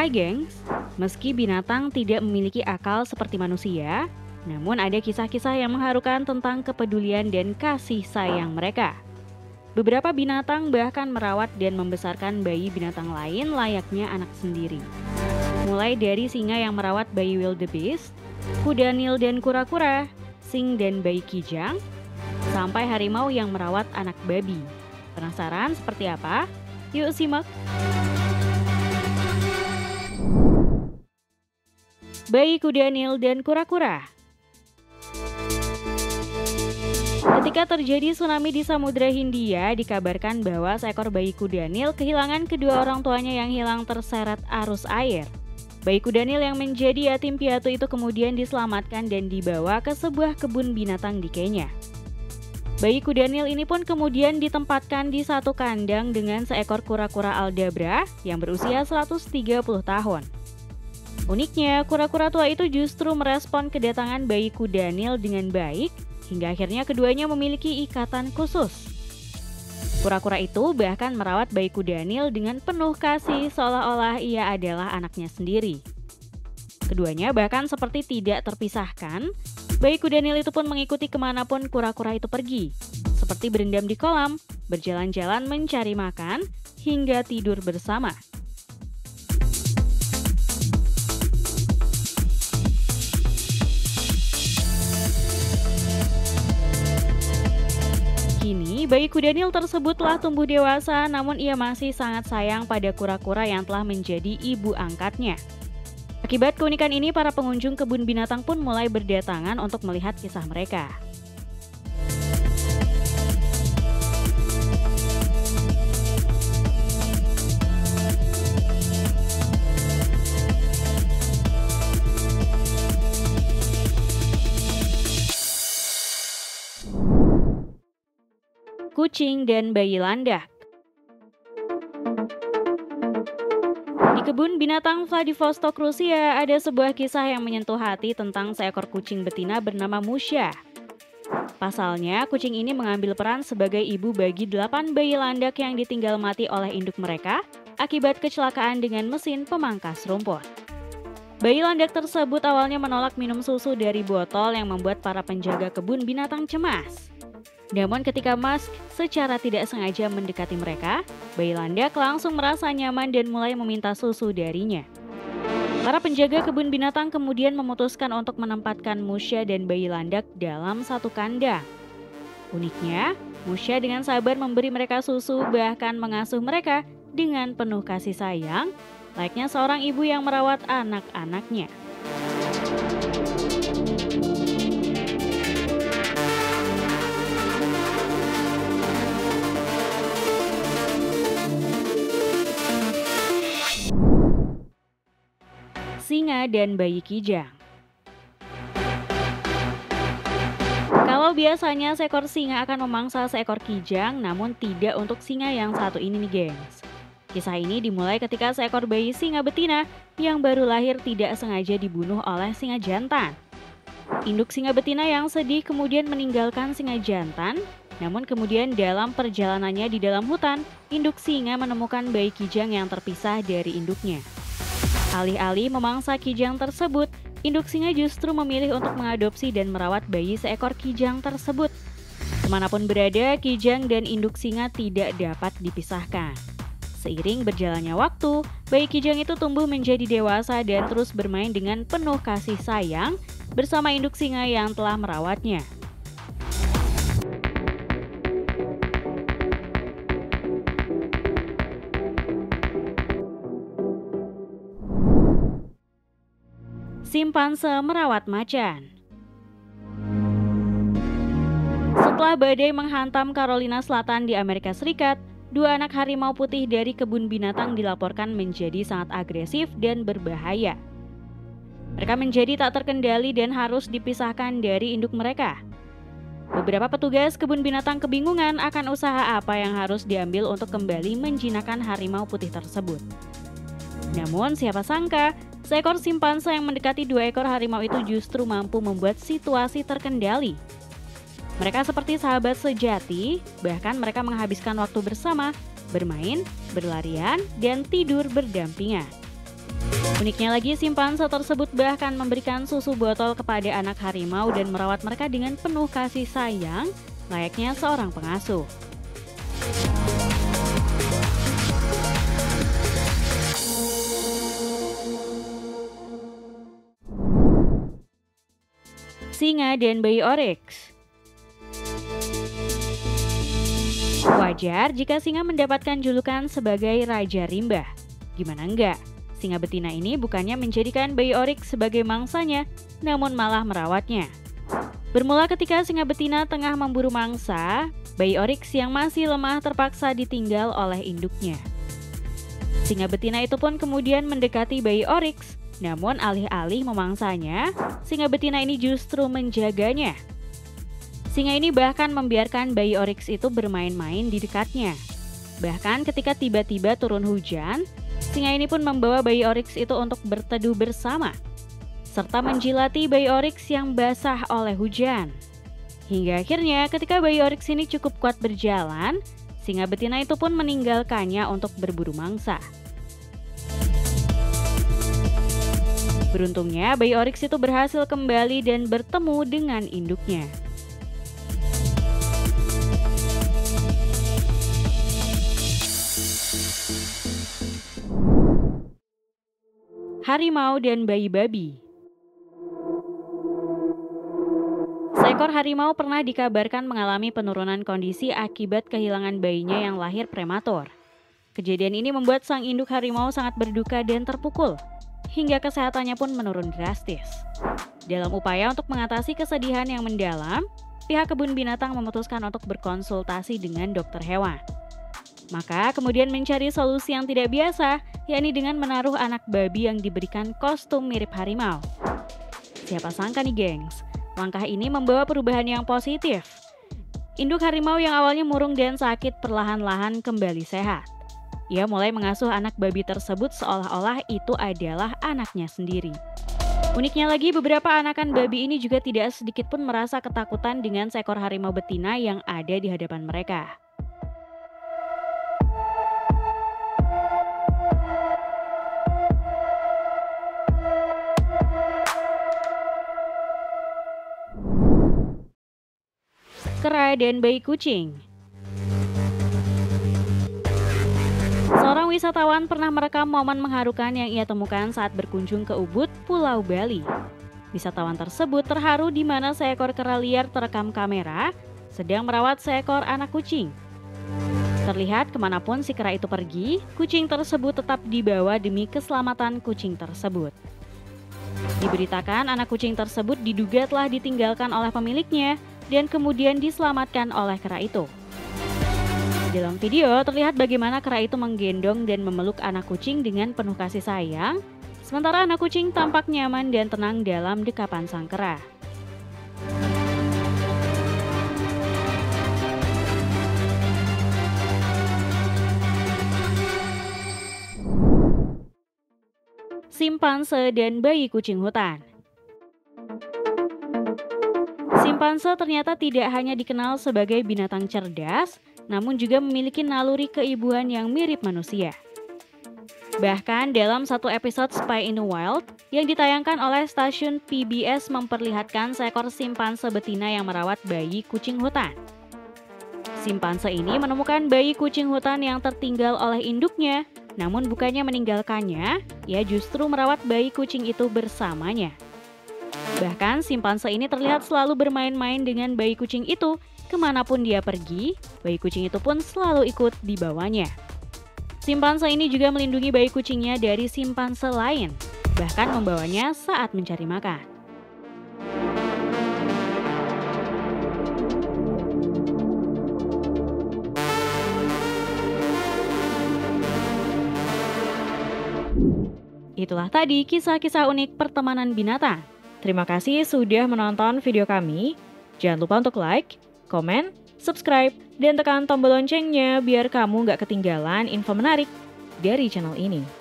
Hai gengs, meski binatang tidak memiliki akal seperti manusia, namun ada kisah-kisah yang mengharukan tentang kepedulian dan kasih sayang mereka. Beberapa binatang bahkan merawat dan membesarkan bayi binatang lain layaknya anak sendiri. Mulai dari singa yang merawat bayi wildebeest, kuda nil dan kura-kura, sing dan bayi kijang, sampai harimau yang merawat anak babi. Penasaran seperti apa? Yuk simak! Bayi kuda nil dan kura-kura. Ketika terjadi tsunami di Samudra Hindia, dikabarkan bahwa seekor bayi kuda nil kehilangan kedua orang tuanya yang hilang terseret arus air. Bayi kuda nil yang menjadi yatim piatu itu kemudian diselamatkan dan dibawa ke sebuah kebun binatang di Kenya. Bayi kuda nil ini pun kemudian ditempatkan di satu kandang dengan seekor kura-kura aldabra yang berusia 130 tahun. Uniknya, kura-kura tua itu justru merespon kedatangan bayi kuda nil dengan baik, hingga akhirnya keduanya memiliki ikatan khusus. Kura-kura itu bahkan merawat bayi kuda nil dengan penuh kasih seolah-olah ia adalah anaknya sendiri. Keduanya bahkan seperti tidak terpisahkan, bayi kuda nil itu pun mengikuti kemanapun kura-kura itu pergi, seperti berendam di kolam, berjalan-jalan mencari makan, hingga tidur bersama. Kini, bayi kuda nil tersebut telah tumbuh dewasa, namun ia masih sangat sayang pada kura-kura yang telah menjadi ibu angkatnya. Akibat keunikan ini, para pengunjung kebun binatang pun mulai berdatangan untuk melihat kisah mereka. Kucing dan bayi landak. Di kebun binatang Vladivostok, Rusia, ada sebuah kisah yang menyentuh hati tentang seekor kucing betina bernama Musha. Pasalnya, kucing ini mengambil peran sebagai ibu bagi 8 bayi landak yang ditinggal mati oleh induk mereka akibat kecelakaan dengan mesin pemangkas rumput. Bayi landak tersebut awalnya menolak minum susu dari botol yang membuat para penjaga kebun binatang cemas. Namun ketika Musk secara tidak sengaja mendekati mereka, bayi landak langsung merasa nyaman dan mulai meminta susu darinya. Para penjaga kebun binatang kemudian memutuskan untuk menempatkan Musha dan bayi landak dalam satu kandang. Uniknya, Musha dengan sabar memberi mereka susu, bahkan mengasuh mereka dengan penuh kasih sayang, layaknya seorang ibu yang merawat anak-anaknya. Singa dan bayi kijang. Kalau biasanya seekor singa akan memangsa seekor kijang, namun tidak untuk singa yang satu ini nih gengs. Kisah ini dimulai ketika seekor bayi singa betina yang baru lahir tidak sengaja dibunuh oleh singa jantan. Induk singa betina yang sedih kemudian meninggalkan singa jantan, namun kemudian dalam perjalanannya di dalam hutan, induk singa menemukan bayi kijang yang terpisah dari induknya. Alih-alih memangsa kijang tersebut, induk singa justru memilih untuk mengadopsi dan merawat bayi seekor kijang tersebut. Kemanapun berada, kijang dan induk singa tidak dapat dipisahkan. Seiring berjalannya waktu, bayi kijang itu tumbuh menjadi dewasa dan terus bermain dengan penuh kasih sayang bersama induk singa yang telah merawatnya. Simpanse merawat macan. Setelah badai menghantam Carolina Selatan di Amerika Serikat, 2 anak harimau putih dari kebun binatang dilaporkan menjadi sangat agresif dan berbahaya. Mereka menjadi tak terkendali dan harus dipisahkan dari induk mereka. Beberapa petugas kebun binatang kebingungan akan usaha apa yang harus diambil untuk kembali menjinakkan harimau putih tersebut. Namun siapa sangka, seekor simpanse yang mendekati 2 ekor harimau itu justru mampu membuat situasi terkendali. Mereka seperti sahabat sejati, bahkan mereka menghabiskan waktu bersama, bermain, berlarian, dan tidur berdampingan. Uniknya lagi, simpanse tersebut bahkan memberikan susu botol kepada anak harimau dan merawat mereka dengan penuh kasih sayang, layaknya seorang pengasuh. Singa dan bayi oryx. Wajar jika singa mendapatkan julukan sebagai Raja Rimba. Gimana enggak? Singa betina ini bukannya menjadikan bayi oryx sebagai mangsanya, namun malah merawatnya. Bermula ketika singa betina tengah memburu mangsa, bayi oryx yang masih lemah terpaksa ditinggal oleh induknya. Singa betina itu pun kemudian mendekati bayi oryx. Namun alih-alih memangsanya, singa betina ini justru menjaganya. Singa ini bahkan membiarkan bayi oryx itu bermain-main di dekatnya. Bahkan ketika tiba-tiba turun hujan, singa ini pun membawa bayi oryx itu untuk berteduh bersama, serta menjilati bayi oryx yang basah oleh hujan. Hingga akhirnya ketika bayi oryx ini cukup kuat berjalan, singa betina itu pun meninggalkannya untuk berburu mangsa. Beruntungnya, bayi oryx itu berhasil kembali dan bertemu dengan induknya. Harimau dan bayi babi. Seekor harimau pernah dikabarkan mengalami penurunan kondisi akibat kehilangan bayinya yang lahir prematur. Kejadian ini membuat sang induk harimau sangat berduka dan terpukul, hingga kesehatannya pun menurun drastis. Dalam upaya untuk mengatasi kesedihan yang mendalam, pihak kebun binatang memutuskan untuk berkonsultasi dengan dokter hewan. Maka kemudian mencari solusi yang tidak biasa, yakni dengan menaruh anak babi yang diberikan kostum mirip harimau. Siapa sangka nih gengs, langkah ini membawa perubahan yang positif. Induk harimau yang awalnya murung dan sakit perlahan-lahan kembali sehat. Ia mulai mengasuh anak babi tersebut seolah-olah itu adalah anaknya sendiri. Uniknya lagi, beberapa anakan babi ini juga tidak sedikit pun merasa ketakutan dengan seekor harimau betina yang ada di hadapan mereka. Kera dan bayi kucing. Seorang wisatawan pernah merekam momen mengharukan yang ia temukan saat berkunjung ke Ubud, Pulau Bali. Wisatawan tersebut terharu di mana seekor kera liar terekam kamera sedang merawat seekor anak kucing. Terlihat kemanapun si kera itu pergi, kucing tersebut tetap dibawa demi keselamatan kucing tersebut. Diberitakan anak kucing tersebut diduga telah ditinggalkan oleh pemiliknya dan kemudian diselamatkan oleh kera itu. Dalam video terlihat bagaimana kera itu menggendong dan memeluk anak kucing dengan penuh kasih sayang, sementara anak kucing tampak nyaman dan tenang dalam dekapan sang kera. Simpanse dan bayi kucing hutan. Simpanse ternyata tidak hanya dikenal sebagai binatang cerdas, namun juga memiliki naluri keibuan yang mirip manusia. Bahkan dalam satu episode Spy in the Wild yang ditayangkan oleh stasiun PBS memperlihatkan seekor simpanse betina yang merawat bayi kucing hutan. Simpanse ini menemukan bayi kucing hutan yang tertinggal oleh induknya, namun bukannya meninggalkannya, ia justru merawat bayi kucing itu bersamanya. Bahkan simpanse ini terlihat selalu bermain-main dengan bayi kucing itu. Kemanapun dia pergi, bayi kucing itu pun selalu ikut dibawanya. Simpanse ini juga melindungi bayi kucingnya dari simpanse lain, bahkan membawanya saat mencari makan. Itulah tadi kisah-kisah unik pertemanan binatang. Terima kasih sudah menonton video kami. Jangan lupa untuk like, komen, subscribe, dan tekan tombol loncengnya biar kamu gak ketinggalan info menarik dari channel ini.